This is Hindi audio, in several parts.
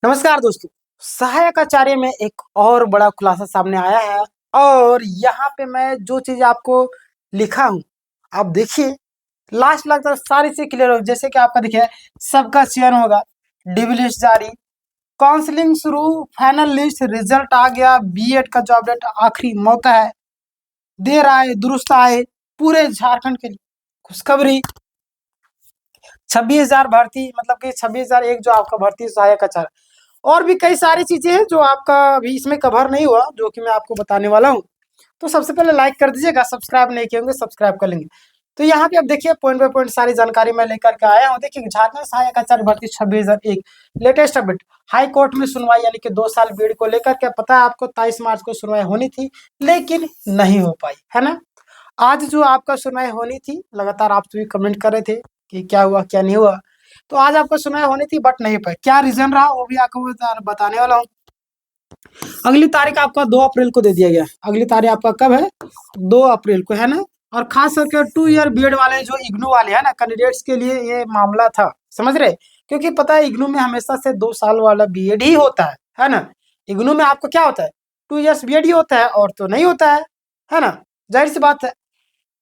नमस्कार दोस्तों। सहायक आचार्य में एक और बड़ा खुलासा सामने आया है और यहाँ पे मैं जो चीज आपको लिखा हूँ आप देखिए। लास्ट तक सारी चीज क्लियर हो, जैसे कि आपका देखिए सबका चयन होगा, डीबी लिस्ट जारी, काउंसलिंग शुरू, फाइनल लिस्ट रिजल्ट आ गया, बीएड का जॉब डेट आखिरी मौका है, देर आए दुरुस्त आए, पूरे झारखंड के लिए खुशखबरी। 26,000 भर्ती, मतलब कि 26,001 जो आपका भर्ती सहायक आचार्य, और भी कई सारी चीजें हैं जो आपका अभी इसमें कवर नहीं हुआ, जो कि मैं आपको बताने वाला हूँ। तो सबसे पहले लाइक कर दीजिएगा, सब्सक्राइब नहीं किए होंगे सब्सक्राइब कर लेंगे। तो यहाँ पे आप देखिए पॉइंट बाय पॉइंट सारी जानकारी मैं लेकर के आया हूँ। देखिए झारखंड सहायक आचार्य भर्ती 26,001 लेटेस्ट अपडेट, हाई कोर्ट में सुनवाई यानी कि 2 साल बीएड को लेकर के। पता है आपको 23 मार्च को सुनवाई होनी थी लेकिन नहीं हो पाई, है ना। आज जो आपका सुनवाई होनी थी, लगातार आप सभी कमेंट कर रहे थे कि क्या हुआ क्या नहीं हुआ, तो आज आपका सुनवाई होनी थी बट नहीं पाई। क्या रीजन रहा वो भी आपको बताने वाला हूँ। अगली तारीख आपका 2 अप्रैल को दे दिया गया। अगली तारीख आपका कब है? 2 अप्रैल को, है ना। और खास करके 2 ईयर बीएड वाले जो इग्नू वाले हैं ना कैंडिडेट्स के लिए ये मामला था, समझ रहे। क्योंकि पता है इग्नू में हमेशा से 2 साल वाला बीएड ही होता है ना। इग्नू में आपको क्या होता है? 2 इयर्स बीएड ही होता है और तो नहीं होता है ना। जाहिर सी बात है।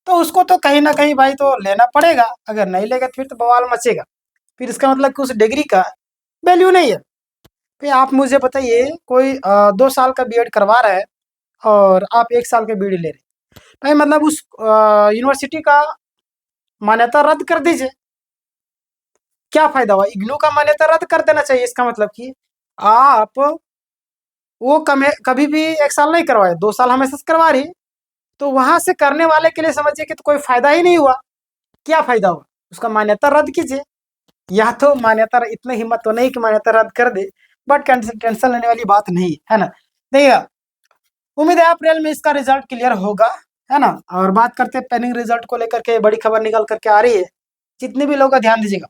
तो उसको तो कहीं ना कहीं भाई तो लेना पड़ेगा, अगर नहीं लेगा तो फिर तो बवाल मचेगा। फिर इसका मतलब कि उस डिग्री का वैल्यू नहीं है। फिर आप मुझे बताइए, कोई 2 साल का बीएड करवा रहा है और आप 1 साल का बीएड ले रहे हैं, भाई मतलब उस यूनिवर्सिटी का मान्यता रद्द कर दीजिए। क्या फायदा हुआ? इग्नू का मान्यता रद्द कर देना चाहिए। इसका मतलब कि आप वो कभी भी 1 साल नहीं करवाए, 2 साल हमेशा से करवा रही, तो वहां से करने वाले के लिए समझिए कि तो कोई फायदा ही नहीं हुआ। क्या फायदा हुआ? उसका मान्यता रद्द कीजिए। या तो मान्यता, इतनी हिम्मत तो नहीं कि मान्यता रद्द कर दे, बट टेंशन लेने वाली बात नहीं है ना। देखिएगा, उम्मीद है अप्रैल में इसका रिजल्ट क्लियर होगा, है ना। और बात करते हैं पेंडिंग रिजल्ट को लेकर के, बड़ी खबर निकल करके आ रही है। जितने भी लोगों का ध्यान दीजिएगा,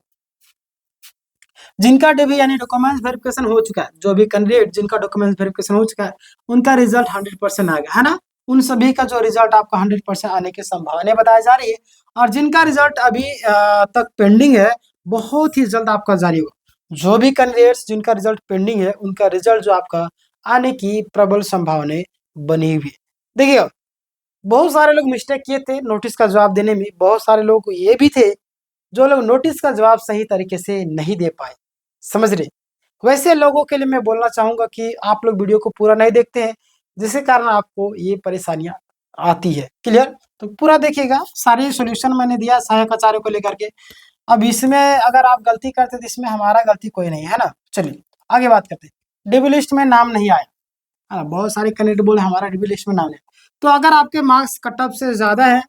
जिनका डीबी यानी डॉक्यूमेंट्स वेरिफिकेशन हो चुका है, जो भी कैंडिडेट जिनका डॉक्यूमेंट्स वेरिफिकेशन हो चुका है, उनका रिजल्ट 100% आ गया, है ना। उन सभी का जो रिजल्ट आपका 100% आने की संभावना बताई जा रही है। और जिनका रिजल्ट अभी तक पेंडिंग है, बहुत ही जल्द आपका जारी होगा। जो भी कैंडिडेट्स जिनका रिजल्ट पेंडिंग है, उनका रिजल्ट जो आपका आने की प्रबल संभावना बनी हुई है। देखिए, बहुत सारे लोग मिस्टेक किए थे नोटिस का जवाब देने में। बहुत सारे लोग ये भी थे जो लोग नोटिस का जवाब सही तरीके से नहीं दे पाए, समझ रहे। वैसे लोगों के लिए मैं बोलना चाहूंगा कि आप लोग वीडियो को पूरा नहीं देखते हैं, जिसके कारण आपको ये परेशानियां आती है। क्लियर? तो पूरा देखिएगा, सारे सोल्यूशन मैंने दिया सहायक आचार्य को लेकर के। अब इसमें अगर आप गलती करते तो इसमें हमारा गलती कोई नहीं है ना। चलिए आगे बात करते हैं। डीबी लिस्ट में नाम नहीं आया, है ना। बहुत सारे कैंडिडेट बोले हमारा डीबी लिस्ट में नाम नहीं। तो अगर आपके मार्क्स कट ऑफ से ज्यादा है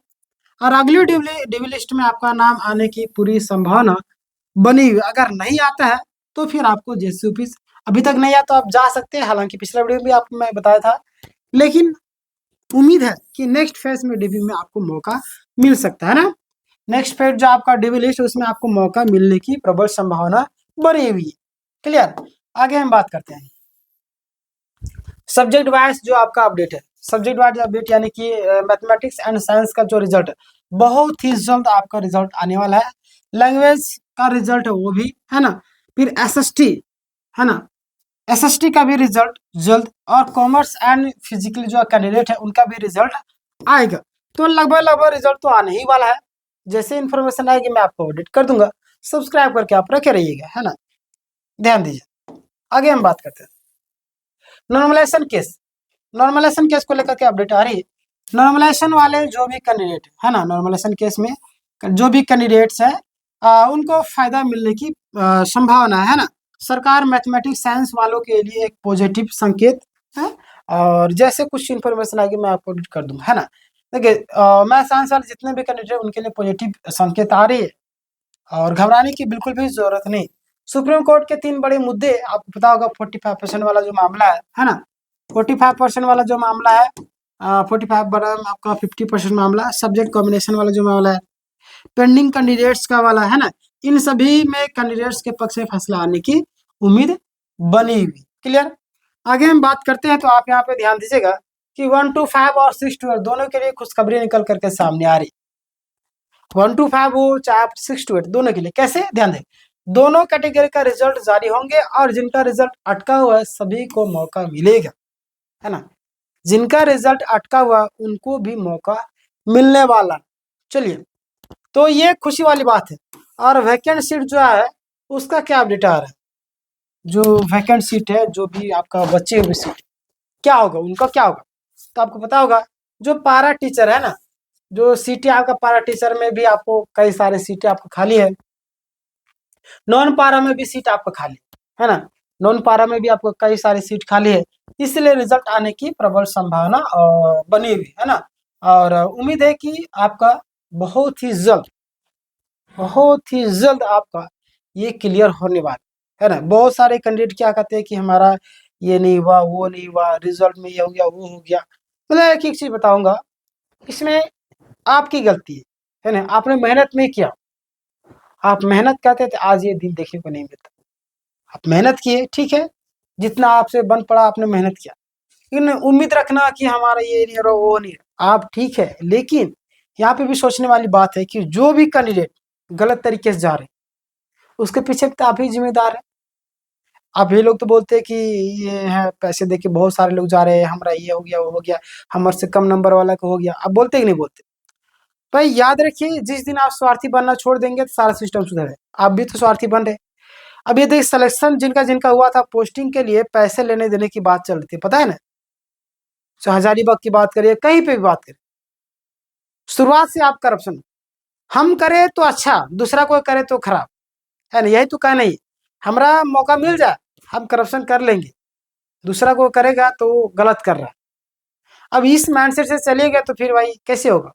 और अगली डीबी लिस्ट में आपका नाम आने की पूरी संभावना बनी हुई, अगर नहीं आता है तो फिर आपको जैसे ऑफिस, अभी तक नहीं आया तो आप जा सकते हैं। हालांकि पिछला वीडियो में भी आपको मैं बताया था, लेकिन उम्मीद है कि नेक्स्ट फेज में डीबी में आपको मौका मिल सकता है ना। नेक्स्ट फेज जो आपका डीबी लिस्ट, उसमें आपको मौका मिलने की प्रबल संभावना बनी हुई है। क्लियर? आगे हम बात करते हैं सब्जेक्ट वाइज जो आपका अपडेट है। सब्जेक्ट वाइज अपडेट यानी कि मैथमेटिक्स एंड साइंस का जो रिजल्ट है, बहुत ही जल्द आपका रिजल्ट आने वाला है। लैंग्वेज का रिजल्ट है वो भी, है ना। फिर एसएसटी, है ना, एसएसटी का भी रिजल्ट जल्द। और कॉमर्स एंड फिजिकल जो कैंडिडेट है उनका भी रिजल्ट आएगा। तो लगभग रिजल्ट तो आने ही वाला है। जैसे इन्फॉर्मेशन आएगी मैं आपको अपडेट कर दूंगा। सब्सक्राइब करके आप रखे रहिएगा, है ना। ध्यान दीजिए, आगे हम बात करते हैं नॉर्मलाइजेशन केस। नॉर्मलाइजेशन केस को लेकर के अपडेट आ रही है। नॉर्मलाइजेशन वाले जो भी कैंडिडेट है ना, नॉर्मलाइजेशन केस में जो भी कैंडिडेट्स है उनको फायदा मिलने की संभावना है ना। सरकार मैथमेटिक्स साइंस वालों के लिए एक पॉजिटिव संकेत है। और जैसे कुछ इन्फॉर्मेशन आएगी मैं आपको अपडेट कर दूंगा, है ना। देखिए मैं साइंस वाले जितने भी कैंडिडेट उनके लिए पॉजिटिव संकेत आ रही है और घबराने की बिल्कुल भी जरूरत नहीं। सुप्रीम कोर्ट के 3 बड़े मुद्दे, आपको पता होगा 45% वाला जो मामला है ना। 45% वाला जो मामला है, 45 बड़ा आपका 50% मामला, सब्जेक्ट कॉम्बिनेशन वाला जो मामला है, पेंडिंग कैंडिडेट्स का वाला है ना। इन सभी में कैंडिडेट्स के पक्ष में फैसला आने की उम्मीद बनी हुई। क्लियर? आगे हम बात करते हैं। तो आप यहाँ पे ध्यान दीजिएगा कि 1 to 5 और 6 to 8 दोनों के लिए खुशखबरी निकल करके सामने आ रही। 1 to 5 हो चाहे 6 to 8 दोनों के लिए। कैसे? ध्यान दें, दोनों कैटेगरी का रिजल्ट जारी होंगे और जिनका रिजल्ट अटका हुआ है सभी को मौका मिलेगा, है ना। जिनका रिजल्ट अटका हुआ उनको भी मौका मिलने वाला। चलिए, तो ये खुशी वाली बात है। और वैकेंट सीट जो है उसका क्या अपडेट आ रहा है? जो वैकेंट सीट है, जो भी आपका बचे हुए सीट, क्या होगा उनका, क्या होगा? तो आपको पता होगा, जो पारा टीचर है ना, जो सीटें आपका पारा टीचर में भी आपको कई सारे सीटें आपको खाली है, नॉन पारा में भी सीट आपको खाली है ना, नॉन पारा में भी आपको कई सारी सीट खाली है, इसलिए रिजल्ट आने की प्रबल संभावना बनी हुई है ना। और उम्मीद है कि आपका बहुत ही जल्द आपका ये क्लियर होने वाला है ना। बहुत सारे कैंडिडेट क्या कहते हैं कि हमारा ये नहीं हुआ, वो नहीं हुआ, रिजल्ट में ये हो गया, वो हो गया। मतलब एक एक चीज बताऊंगा, इसमें आपकी गलती है ना, आपने मेहनत नहीं किया। आप मेहनत करते थे, आज ये दिन देखने को नहीं मिलता। आप मेहनत किए, ठीक है, जितना आपसे बन पड़ा आपने मेहनत किया, लेकिन उम्मीद रखना कि हमारा ये नहीं रहा, वो नहीं रहा, आप ठीक है, लेकिन यहाँ पे भी सोचने वाली बात है कि जो भी कैंडिडेट गलत तरीके से जा रहे हैं उसके पीछे भी तो आप ही जिम्मेदार है। आप ये लोग तो बोलते हैं कि ये है पैसे दे के बहुत सारे लोग जा रहे हैं, हमारा ये हो गया, वो हो गया, हमारे से कम नंबर वाला का हो गया, आप बोलते कि नहीं बोलते? भाई याद रखिए, जिस दिन आप स्वार्थी बनना छोड़ देंगे तो सारा सिस्टम सुधरे। आप भी तो स्वार्थी बन रहे। अब ये देखिए, सिलेक्शन जिनका जिनका हुआ था पोस्टिंग के लिए पैसे लेने देने की बात चल रही थी, पता है ना। चाहे हजारीबाग की बात करिए, कहीं पे भी बात करिए, शुरुआत से आप करप्शन, हम करें तो अच्छा, दूसरा कोई करे तो खराब, है ना, यही तो कहना ही। हमारा मौका मिल जाए हम करप्शन कर लेंगे, दूसरा कोई करेगा तो वो गलत कर रहा है। अब इस माइंडसेट से चलिएगा तो फिर भाई कैसे होगा?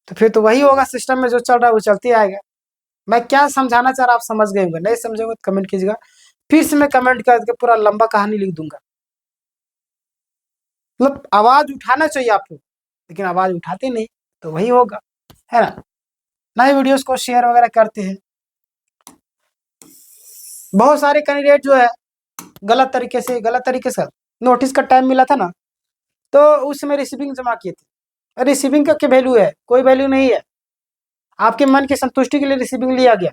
तो फिर तो वही होगा, सिस्टम में जो चल रहा है वो चलते आएगा। मैं क्या समझाना चाह रहा आप समझ गए होंगे, नहीं समझे तो कमेंट कीजिएगा, फिर से मैं कमेंट करके पूरा लंबा कहानी लिख दूंगा। मतलब आवाज उठाना चाहिए आपको, लेकिन आवाज उठाते नहीं, तो वही होगा, है ना। नए वीडियोस को शेयर वगैरह करते हैं। बहुत सारे कैंडिडेट जो है गलत तरीके से नोटिस का टाइम मिला था ना, तो उस समय रिसीविंग जमा किए थे। रिसीविंग का क्या वैल्यू है? कोई वैल्यू नहीं है। आपके मन की संतुष्टि के लिए रिसीविंग लिया गया,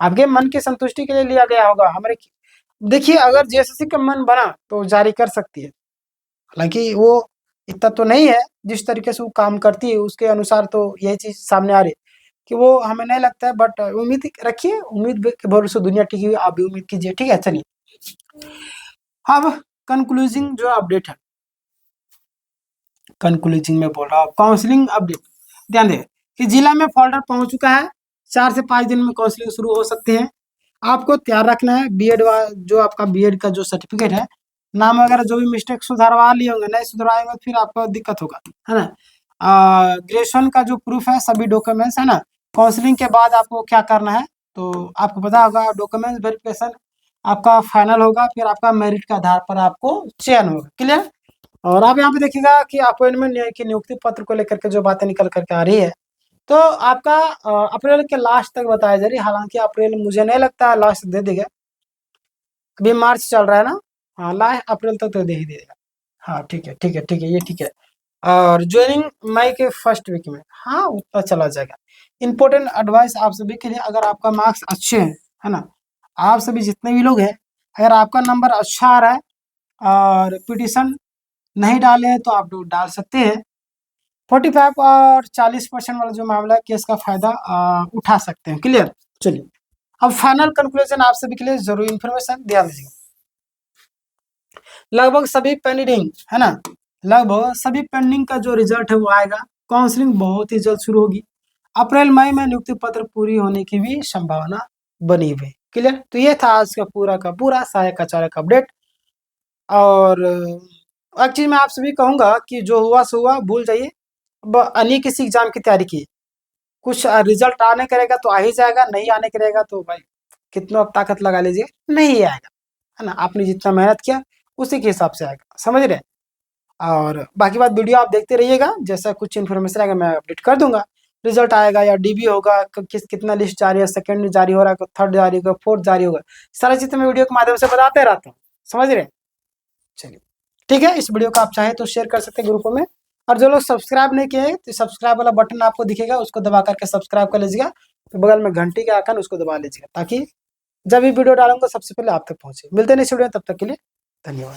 आपके मन की संतुष्टि के लिए लिया गया होगा। हमारे देखिए, अगर जेएसएससी का मन बना तो जारी कर सकती है, हालांकि वो इतना तो नहीं है, जिस तरीके से वो काम करती है उसके अनुसार तो यही चीज सामने आ रही है कि वो हमें नहीं लगता है, बट उम्मीद रखिए, उम्मीद के भरोसे दुनिया टिकी हुई, आप भी उम्मीद कीजिए, ठीक है। चलिए, अब कंक्लूजिंग जो अपडेट है, कंक्लूजिंग में बोल रहा हूँ, काउंसलिंग अपडेट, ध्यान दें कि जिला में फोल्डर पहुंच चुका है, 4 से 5 दिन में काउंसलिंग शुरू हो सकते हैं। आपको तैयार रखना है बीएड जो आपका बीएड का जो सर्टिफिकेट है, नाम वगैरह जो भी मिस्टेक सुधारवा लिए होंगे, नहीं सुधरवाएंगे तो फिर आपको दिक्कत होगा, है ना। ग्रेजुएशन का जो प्रूफ है, सभी डॉक्यूमेंट्स है ना। काउंसलिंग के बाद आपको क्या करना है, तो आपको पता होगा, डॉक्यूमेंट्स वेरिफिकेशन आपका फाइनल होगा, फिर आपका मेरिट के आधार पर आपको चयन होगा, क्लियर। और आप यहाँ पे देखिएगा कि अपॉइंटमेंट की नियुक्ति पत्र को लेकर के जो बातें निकल करके आ रही है, तो आपका अप्रैल के लास्ट तक बताया जा रही है। हालांकि अप्रैल मुझे नहीं लगता है लास्ट दे देगा, अभी मार्च चल रहा है ना, हाँ लास्ट अप्रैल तक तो दे ही देगा। हाँ ठीक है, ठीक है, ठीक है, ये ठीक है। और ज्वाइनिंग मई के फर्स्ट वीक में, हाँ उतना चला जाएगा। इंपॉर्टेंट एडवाइस आप सभी के लिए, अगर आपका मार्क्स अच्छे हैं, है ना, आप सभी जितने भी लोग हैं, अगर आपका नंबर अच्छा आ रहा है और पिटिशन नहीं डाले हैं तो आप लोग डाल सकते हैं। 45 और 40% वाला जो मामला है, केस का फायदा उठा सकते हैं, क्लियर। चलिए, अब फाइनल कंक्लूजन आप सभी के लिए जरूरी इंफॉर्मेशन ध्यान दीजिएगा। लगभग सभी पेंडिंग, है ना, लगभग सभी पेंडिंग का जो रिजल्ट है वो आएगा। काउंसलिंग बहुत ही जल्द शुरू होगी। अप्रैल मई में नियुक्ति पत्र पूरी होने की भी संभावना बनी हुई, क्लियर। तो ये था आज का पूरा सहायक आचार्य अपडेट। और एक चीज मैं आप सभी कहूंगा कि जो हुआ सो हुआ, भूल जाइए। अब अन्य किसी एग्जाम की तैयारी की, कुछ रिजल्ट आने करेगा तो आ ही जाएगा, नहीं आने करेगा तो भाई कितना आप ताकत लगा लीजिए, नहीं आएगा, है ना। आपने जितना मेहनत किया उसी के हिसाब से आएगा, समझ रहे हैं। और बाकी बात वीडियो आप देखते रहिएगा, जैसा कुछ इन्फॉर्मेशन आएगा मैं अपडेट कर दूंगा। रिजल्ट आएगा या डीबी होगा, कितना लिस्ट जारी है, सेकंड जारी हो रहा है, थर्ड जारी होगा, फोर्थ जारी होगा, सारा चीज मैं वीडियो के माध्यम से बताते रहता हूँ, समझ रहे हैं। चलिए, ठीक है, इस वीडियो को आप चाहें तो शेयर कर सकते हैं ग्रुपों में। और जो लोग सब्सक्राइब नहीं किए तो सब्सक्राइब वाला बटन आपको दिखेगा, उसको दबा करके सब्सक्राइब कर लीजिएगा। तो बगल में घंटी का आइकन उसको दबा लीजिएगा, ताकि जब भी वीडियो डालूंगा सबसे पहले आप तक पहुंचे। मिलते हैं नेक्स्ट वीडियो में, तब तक के लिए धन्यवाद।